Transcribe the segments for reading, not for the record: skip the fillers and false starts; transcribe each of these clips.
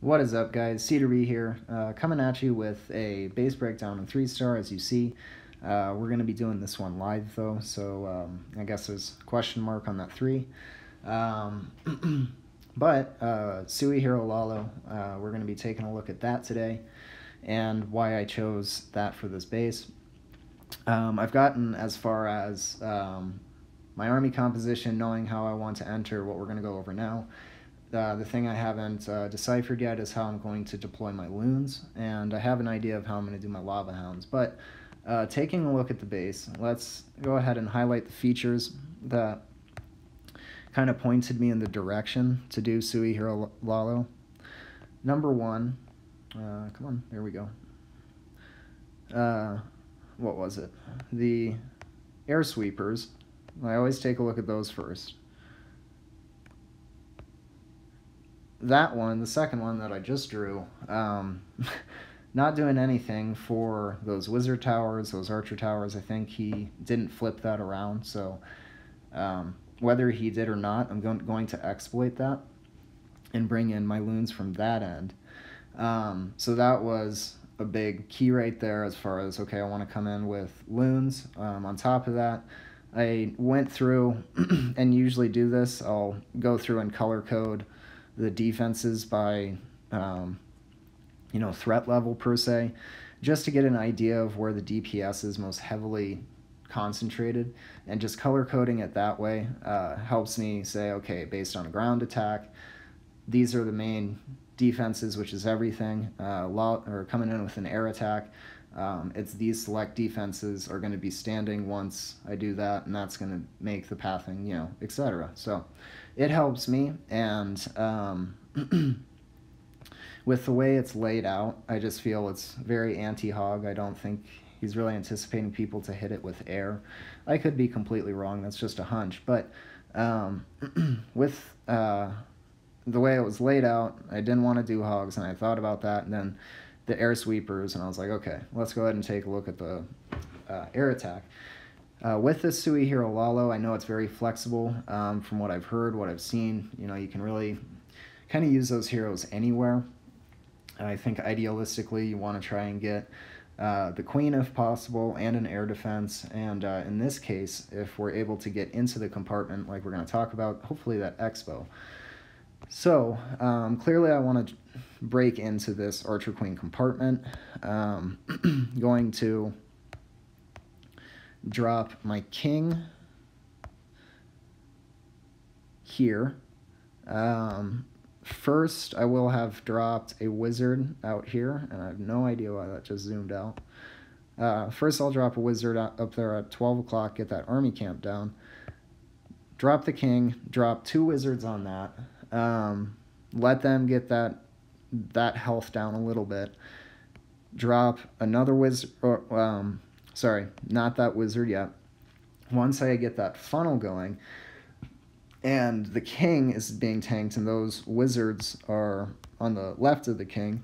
What is up, guys? C2B here, coming at you with a base breakdown in 3-star, as you see. We're going to be doing this one live, though, so I guess there's a question mark on that 3. But Sui-Hero LaLo, we're going to be taking a look at that today and why I chose that for this base. I've gotten as far as my army composition, knowing how I want to enter, what we're going to go over now. The thing I haven't deciphered yet is how I'm going to deploy my loons, and I have an idea of how I'm going to do my lava hounds. But taking a look at the base, let's go ahead and highlight the features that kind of pointed me in the direction to do Sui-Hero LaLo. Number 1, come on, there we go. What was it? The air sweepers. I always take a look at those first. That one, the second one that I just drew, not doing anything for those wizard towers, those archer towers. I think he didn't flip that around, so whether he did or not, I'm going to exploit that and bring in my loons from that end. So that was a big key right there as far as, okay, I want to come in with loons. On top of that, I went through and usually do this. I'll go through and color code the defenses by threat level per se, just to get an idea of where the DPS is most heavily concentrated, and just color coding it that way helps me say, okay, based on a ground attack, these are the main defenses, which is everything. Or coming in with an air attack, it's these select defenses are going to be standing once I do that, and that's going to make the pathing, etc. So it helps me, and with the way it's laid out, I just feel it's very anti-hog. I don't think he's really anticipating people to hit it with air. I could be completely wrong. That's just a hunch. But with the way it was laid out, I didn't want to do hogs, and I thought about that, and then the air sweepers, and I was like, okay, let's go ahead and take a look at the air attack. With this Sui-Hero LaLo, I know it's very flexible. From what I've heard, what I've seen, you can really kind of use those heroes anywhere. I think idealistically you want to try and get the queen if possible, and an air defense, and in this case, if we're able to get into the compartment like we're going to talk about, hopefully that expo. So clearly I want to break into this archer queen compartment. Going to drop my king here. First, I will have dropped a wizard out here, and I have no idea why that just zoomed out. First, I'll drop a wizard up there at 12 o'clock, get that army camp down. Drop the king, drop 2 wizards on that. Let them get that health down a little bit. Drop another wizard, sorry, not that wizard yet. Once I get that funnel going, and the king is being tanked, and those wizards are on the left of the king,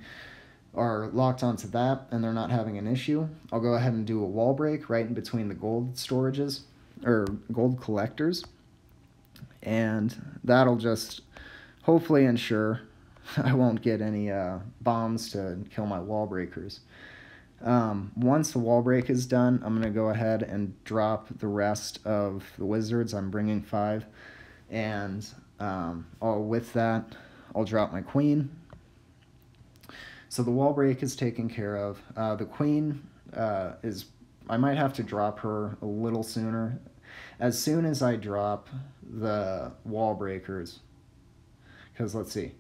are locked onto that, and they're not having an issue, I'll go ahead and do a wall break right in between the gold storages, or gold collectors, and that'll just hopefully ensure I won't get any bombs to kill my wall breakers. Once the wall break is done, I'm going to go ahead and drop the rest of the wizards. I'm bringing 5. And with that, I'll drop my queen. So the wall break is taken care of. The queen I might have to drop her a little sooner. As soon as I drop the wall breakers, because let's see,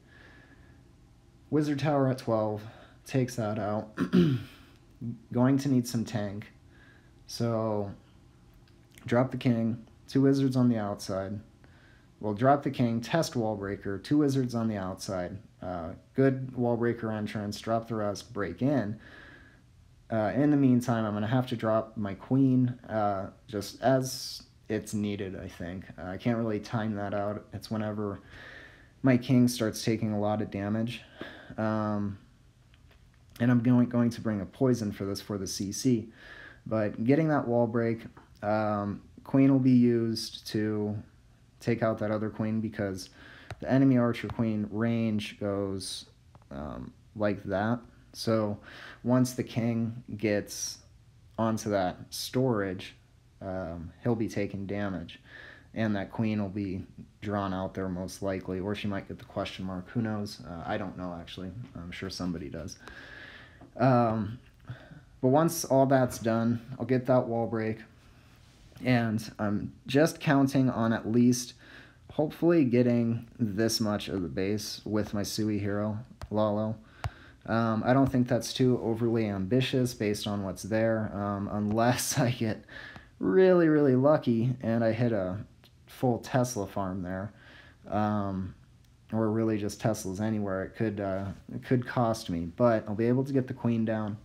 wizard tower at 12 takes that out. Going to need some tank, so drop the king, 2 wizards on the outside. We'll drop the king, test wall breaker, 2 wizards on the outside. Good wall breaker entrance, drop the rest, break in. In the meantime, I'm going to have to drop my queen just as it's needed, I think. I can't really time that out. It's whenever my king starts taking a lot of damage. And I'm going to bring a poison for this for the CC. But getting that wall break, queen will be used to take out that other queen, because the enemy archer queen range goes like that. So once the king gets onto that storage, he'll be taking damage, and that queen will be drawn out there most likely, or she might get the question mark. Who knows? I don't know, actually. I'm sure somebody does. But once all that's done, I'll get that wall break, and I'm just counting on at least hopefully getting this much of the base with my Sui-Hero LaLo. I don't think that's too overly ambitious based on what's there, unless I get really, really lucky and I hit a full Tesla farm there, or really just Teslas anywhere. It could cost me, but I'll be able to get the queen down.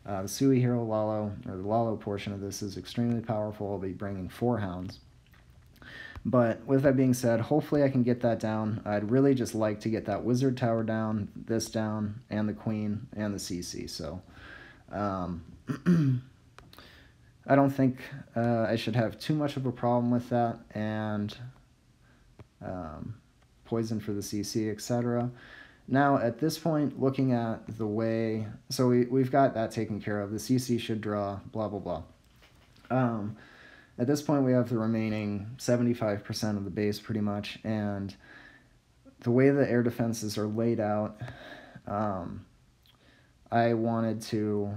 The Sui-Hero LaLo, or the LaLo portion of this, is extremely powerful. I'll be bringing 4 hounds. But with that being said, hopefully I can get that down. I'd really just like to get that wizard tower down, this down, and the queen, and the CC. So I don't think I should have too much of a problem with that. And poison for the CC, etc. Now, at this point, looking at the way... So we've got that taken care of. The CC should draw, blah, blah, blah. At this point, we have the remaining 75% of the base, pretty much, and the way the air defenses are laid out, I wanted to...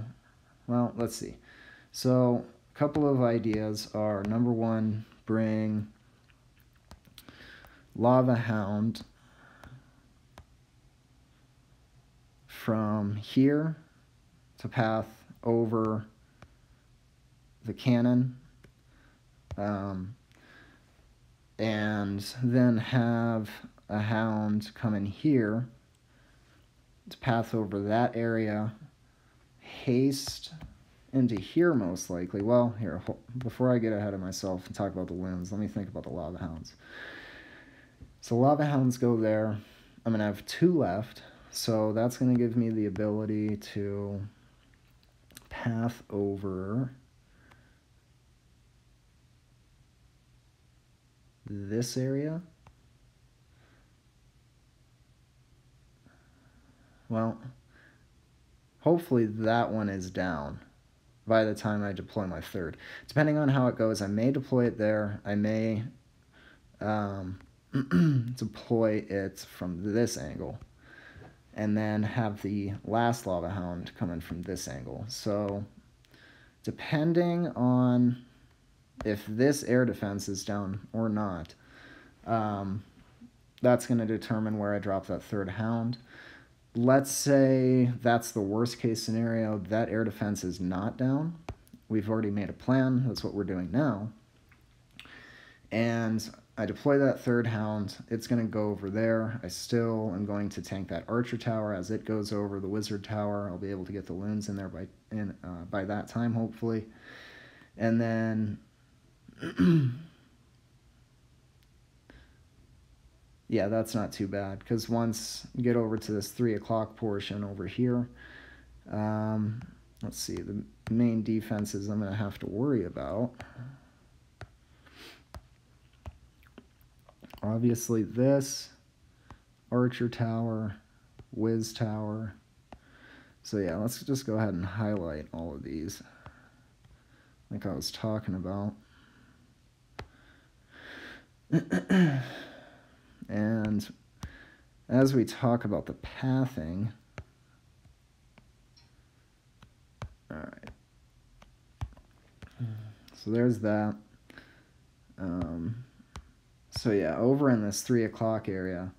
Well, let's see. So, a couple of ideas are, number one, bring Lava Hound from here to path over the cannon, and then have a hound come in here to path over that area, haste into here most likely. Well, here, before I get ahead of myself and talk about the loons, let me think about the lava hounds. So lava hounds go there. I'm going to have 2 left, so that's going to give me the ability to path over this area. Well, hopefully that one is down by the time I deploy my 3rd. Depending on how it goes, I may deploy it there. I may deploy it from this angle, and then have the last lava hound come in from this angle. So depending on if this air defense is down or not, that's going to determine where I drop that 3rd hound. Let's say that's the worst case scenario, that air defense is not down. We've already made a plan. That's what we're doing now. And I deploy that 3rd hound. It's going to go over there. I still am going to tank that archer tower as it goes over the wizard tower. I'll be able to get the loons in there by that time, hopefully. And then... yeah, that's not too bad, because once you get over to this 3 o'clock portion over here, let's see, the main defenses I'm going to have to worry about. Obviously this, archer tower, whiz tower. So yeah, let's just go ahead and highlight all of these, like I was talking about. And as we talk about the pathing, all right, so there's that. So yeah, over in this 3 o'clock area,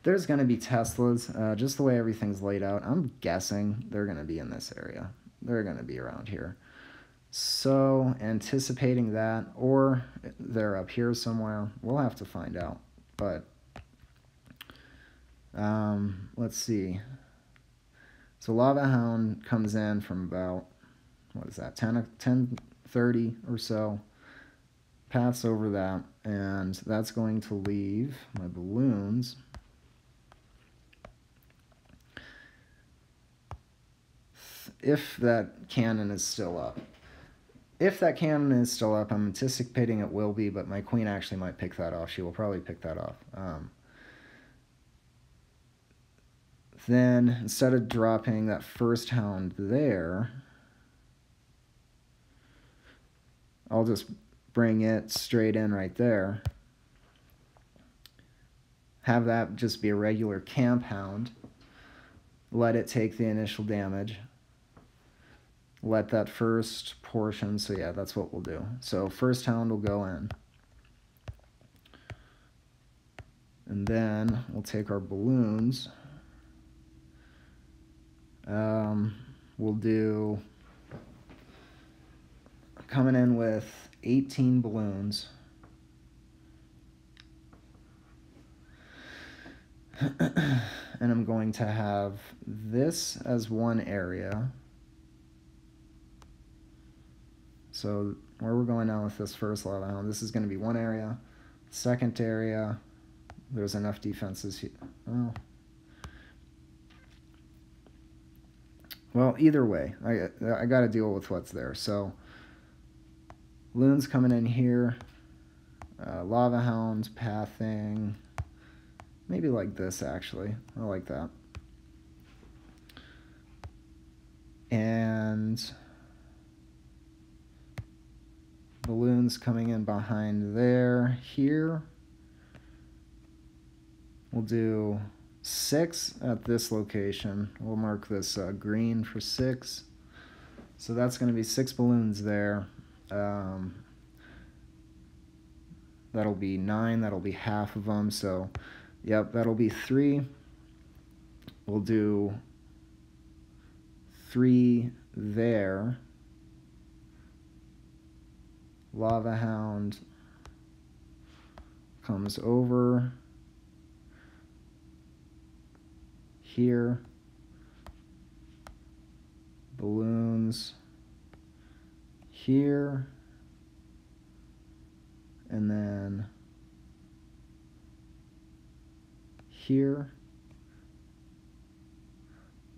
there's going to be Teslas, just the way everything's laid out. I'm guessing they're going to be in this area. They're going to be around here. So anticipating that, or they're up here somewhere, we'll have to find out. But let's see. So Lava Hound comes in from about, what is that, 10:30 or so. Paths over that, and that's going to leave my balloons. If that cannon is still up. If that cannon is still up, I'm anticipating it will be, but my queen actually might pick that off. She will probably pick that off. Then instead of dropping that first hound there, I'll just bring it straight in right there. Have that just be a regular camp hound. Let it take the initial damage. Let that first portion, so yeah, that's what we'll do. So first hound will go in. And then we'll take our balloons. We'll do, coming in with 18 balloons. And I'm going to have this as one area. So where we're going now with this first lava hound, this is going to be one area. Second area, there's enough defenses here. Well, either way, I got to deal with what's there. So loons coming in here, lava hounds, pathing, maybe like this actually. I like that. And balloons coming in behind there. Here we'll do 6 at this location. We'll mark this green for 6. So that's going to be 6 balloons there. That'll be 9. That'll be half of them. So yep, that'll be 3. We'll do 3 there. Lava hound comes over here. Balloons here. And then here.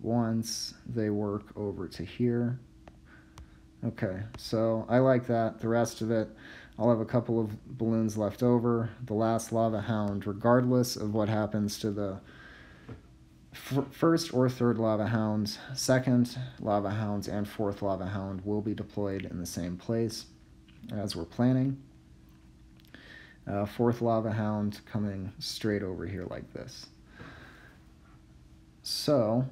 Once they work over to here. Okay, so I like that. The rest of it, I'll have a couple of balloons left over. The last lava hound, regardless of what happens to the first or third lava hounds, second lava hounds and fourth lava hound will be deployed in the same place as we're planning. Fourth lava hound coming straight over here like this. So,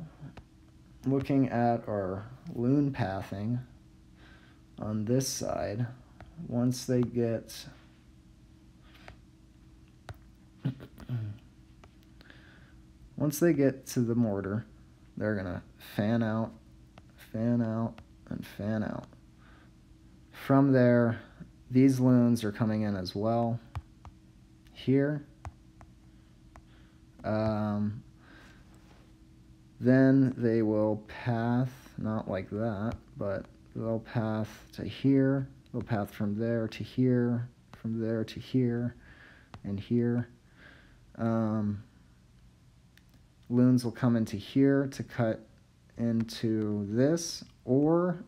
looking at our loon pathing, on this side, once they get to the mortar, they're gonna fan out, and fan out. From there, these loons are coming in as well. Here. Then they will path, not like that, but they'll path to here, they'll path from there to here, from there to here, and here. Loons will come into here to cut into this, or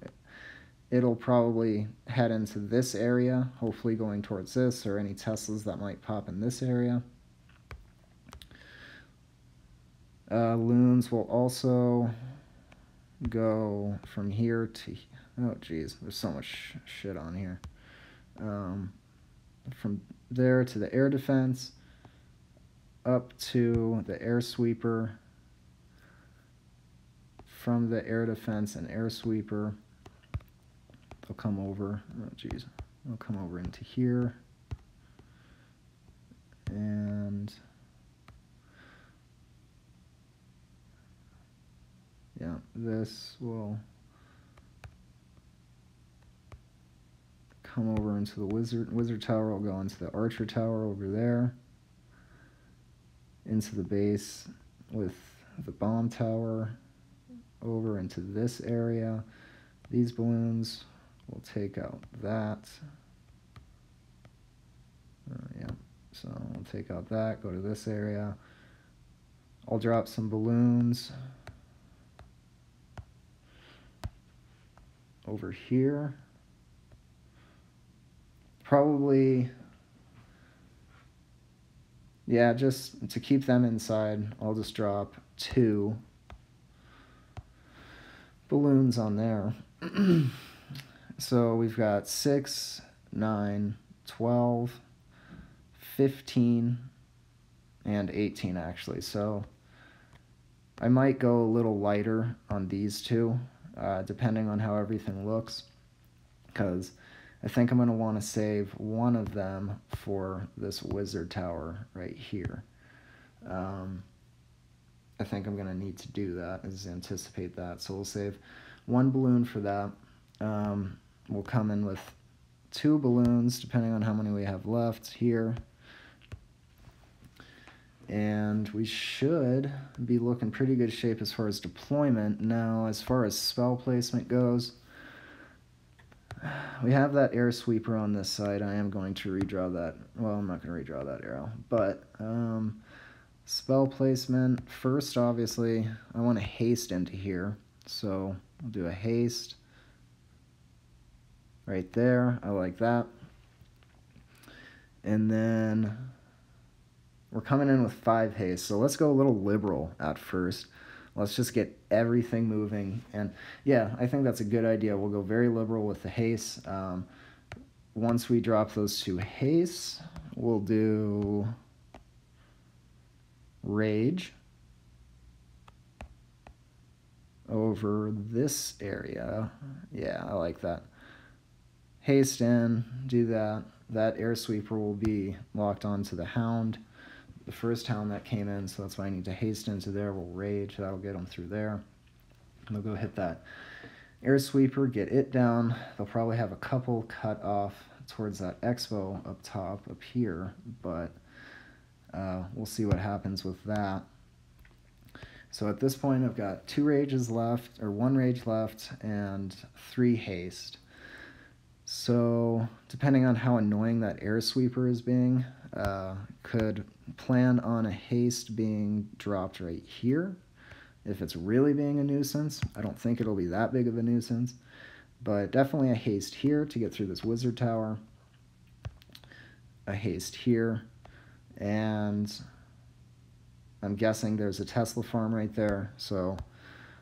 it'll probably head into this area, hopefully going towards this, or any Teslas that might pop in this area. Loons will also go from here to, oh geez, there's so much shit on here. From there to the air defense, up to the air sweeper, from the air defense and air sweeper, they'll come over, oh geez, they'll come over into here, and yeah, this will come over into the wizard tower, will go into the archer tower over there, into the base with the bomb tower, over into this area. These balloons will take out that. Yeah, so we'll take out that, go to this area. I'll drop some balloons over here. Probably, yeah, just to keep them inside, I'll just drop 2 balloons on there. So we've got 6, 9, 12, 15, and 18 actually. So I might go a little lighter on these two, depending on how everything looks, because I think I'm going to want to save one of them for this wizard tower right here. I think I'm going to need to do that, is anticipate that. So we'll save one balloon for that. We'll come in with 2 balloons, depending on how many we have left here. And we should be looking pretty good shape as far as deployment. Now, as far as spell placement goes, we have that air sweeper on this side. I am going to redraw that. Well, I'm not going to redraw that arrow. But spell placement, first, obviously, I want to haste into here. So I'll do a haste right there. I like that. And then we're coming in with 5 haste, so let's go a little liberal at first. Let's just get everything moving. And yeah, I think that's a good idea. We'll go very liberal with the haste. Once we drop those 2 haste, we'll do rage over this area. Yeah, I like that. Haste in, do that. That air sweeper will be locked onto the hound. The first hound that came in, so that's why I need to haste into there. We'll rage, that'll get them through there. And we'll go hit that air sweeper, get it down. They'll probably have a couple cut off towards that expo up top, up here, but we'll see what happens with that. So at this point, I've got 2 rages left, or 1 rage left, and 3 haste. So depending on how annoying that air sweeper is being, could plan on a haste being dropped right here. If it's really being a nuisance, I don't think it'll be that big of a nuisance, but definitely a haste here to get through this wizard tower, a haste here, and I'm guessing there's a Tesla farm right there, so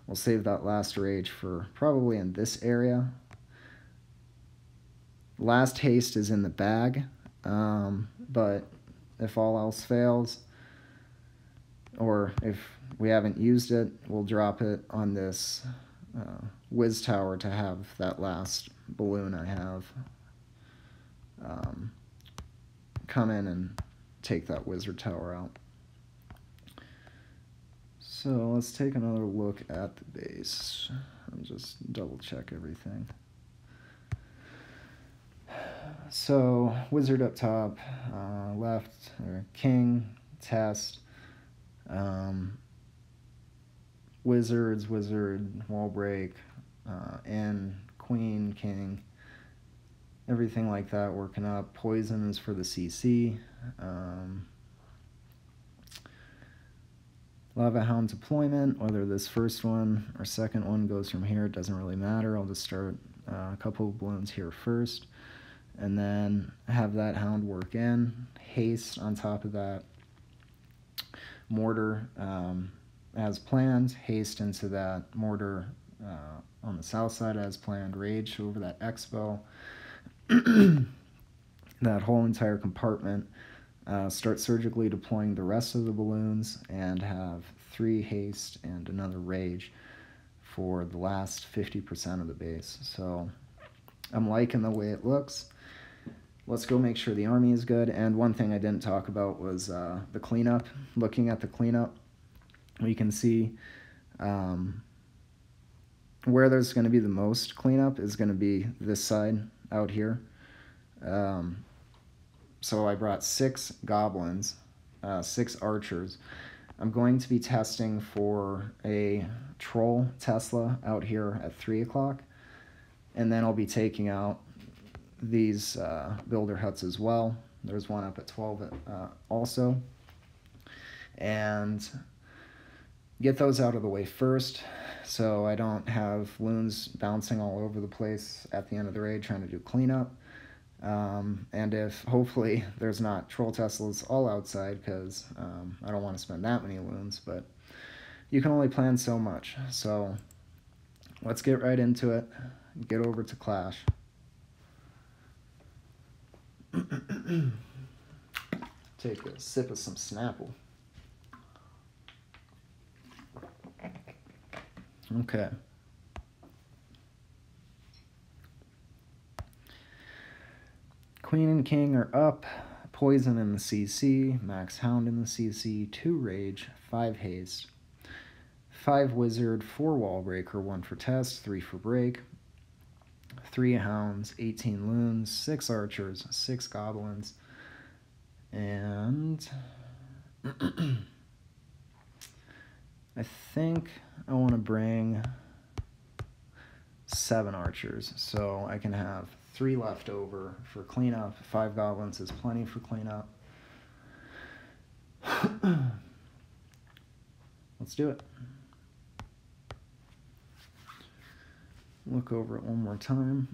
we'll save that last rage for probably in this area. Last haste is in the bag, but if all else fails, or if we haven't used it, we'll drop it on this whiz tower to have that last balloon I have come in and take that wizard tower out. So let's take another look at the base and just double check everything. So wizard up top, left, or king, test, wizards, wizard, wall break, in, queen, king, everything like that working up. Poison is for the CC. Lava Hound deployment, whether this first one or second one goes from here, it doesn't really matter. I'll just start a couple of balloons here first, and then have that hound work in. Haste on top of that. Mortar as planned. Haste into that mortar on the south side as planned. Rage over that expo. That whole entire compartment. Start surgically deploying the rest of the balloons and have 3 haste and another rage for the last 50% of the base. So I'm liking the way it looks. Let's go make sure the army is good. And one thing I didn't talk about was the cleanup. Looking at the cleanup, we can see where there's going to be the most cleanup is going to be this side out here. So I brought 6 goblins, 6 archers. I'm going to be testing for a troll Tesla out here at 3 o'clock. And then I'll be taking out these builder huts as well. There's one up at 12 also. And get those out of the way first so I don't have loons bouncing all over the place at the end of the raid trying to do cleanup. And if hopefully there's not troll Teslas all outside, because I don't want to spend that many loons, but you can only plan so much. So let's get right into it. Get over to Clash. Take a sip of some Snapple. Okay. Queen and king are up. Poison in the CC. Max Hound in the CC. 2 rage. 5 haste. 5 wizard. 4 wall breaker. 1 for test. 3 for break. 3 hounds. 18 loons. 6 archers. 6 goblins. And I think I want to bring 7 archers, so I can have 3 left over for cleanup. 5 goblins is plenty for cleanup. Let's do it. Look over it one more time.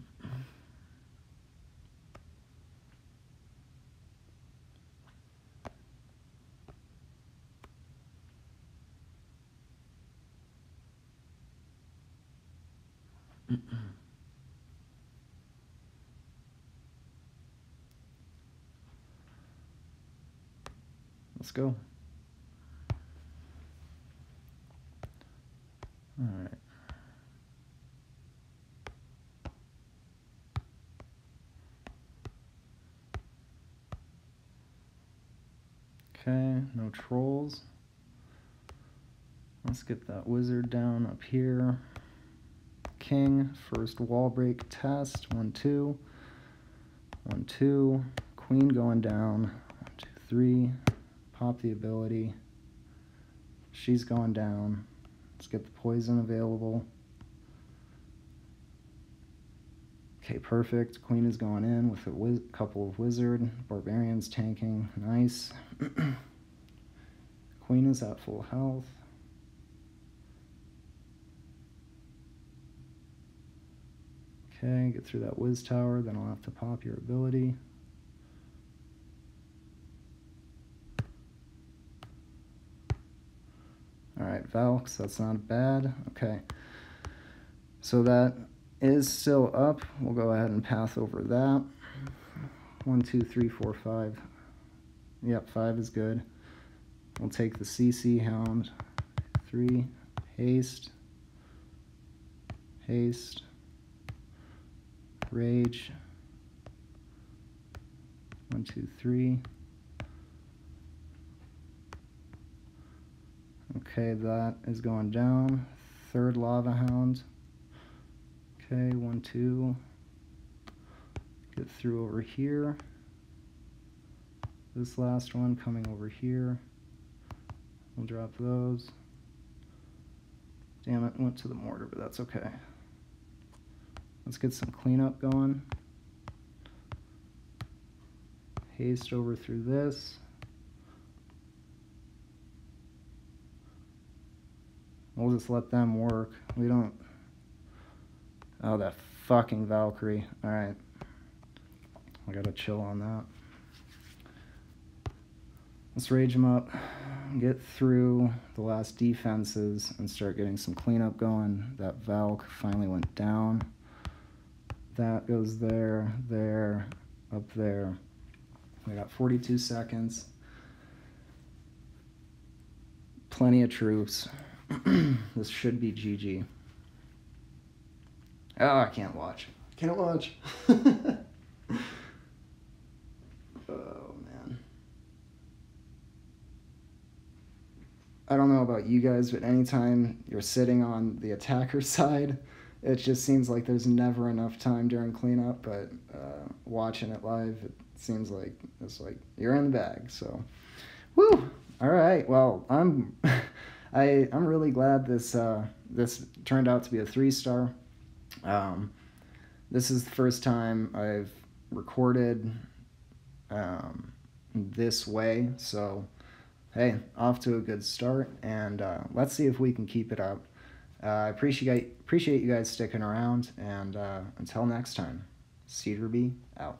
Let's go. All right. Okay, no trolls. Let's get that wizard down up here. King, first wall break test. 1, 2. 1, 2. Queen going down. 1, 2, 3. Pop the ability. She's going down. Let's get the poison available. Okay, perfect. Queen is going in with a couple of wizard. Barbarians tanking. Nice. Queen is at full health. Okay, get through that whiz tower, then I'll have to pop your ability. Alright, Valks, that's not bad. Okay, so that is still up. We'll go ahead and path over that. 1, 2, 3, 4, 5. Yep, 5 is good. We'll take the CC Hound. 3, haste, haste, rage. 1, 2, 3. Okay, that is going down. 3rd Lava Hound. Okay, 1, 2. Get through over here. This last one coming over here. We'll drop those. Damn it, went to the mortar, but that's okay. Let's get some cleanup going. Haste over through this. We'll just let them work. We don't... Oh, that fucking Valkyrie. Alright. I gotta chill on that. Let's rage them up. Get through the last defenses and start getting some cleanup going. That Valk finally went down. That goes there, there, up there. We got 42 seconds. Plenty of troops. This should be GG. Oh, I can't watch. Can't watch. Oh, man. I don't know about you guys, but anytime you're sitting on the attacker side, it just seems like there's never enough time during cleanup, but watching it live, it seems like it's like you're in the bag, so. Woo! All right, well, I'm really glad this turned out to be a 3-star. This is the first time I've recorded this way, so hey, off to a good start, and let's see if we can keep it up. I appreciate you guys sticking around, and until next time, Cedarby out.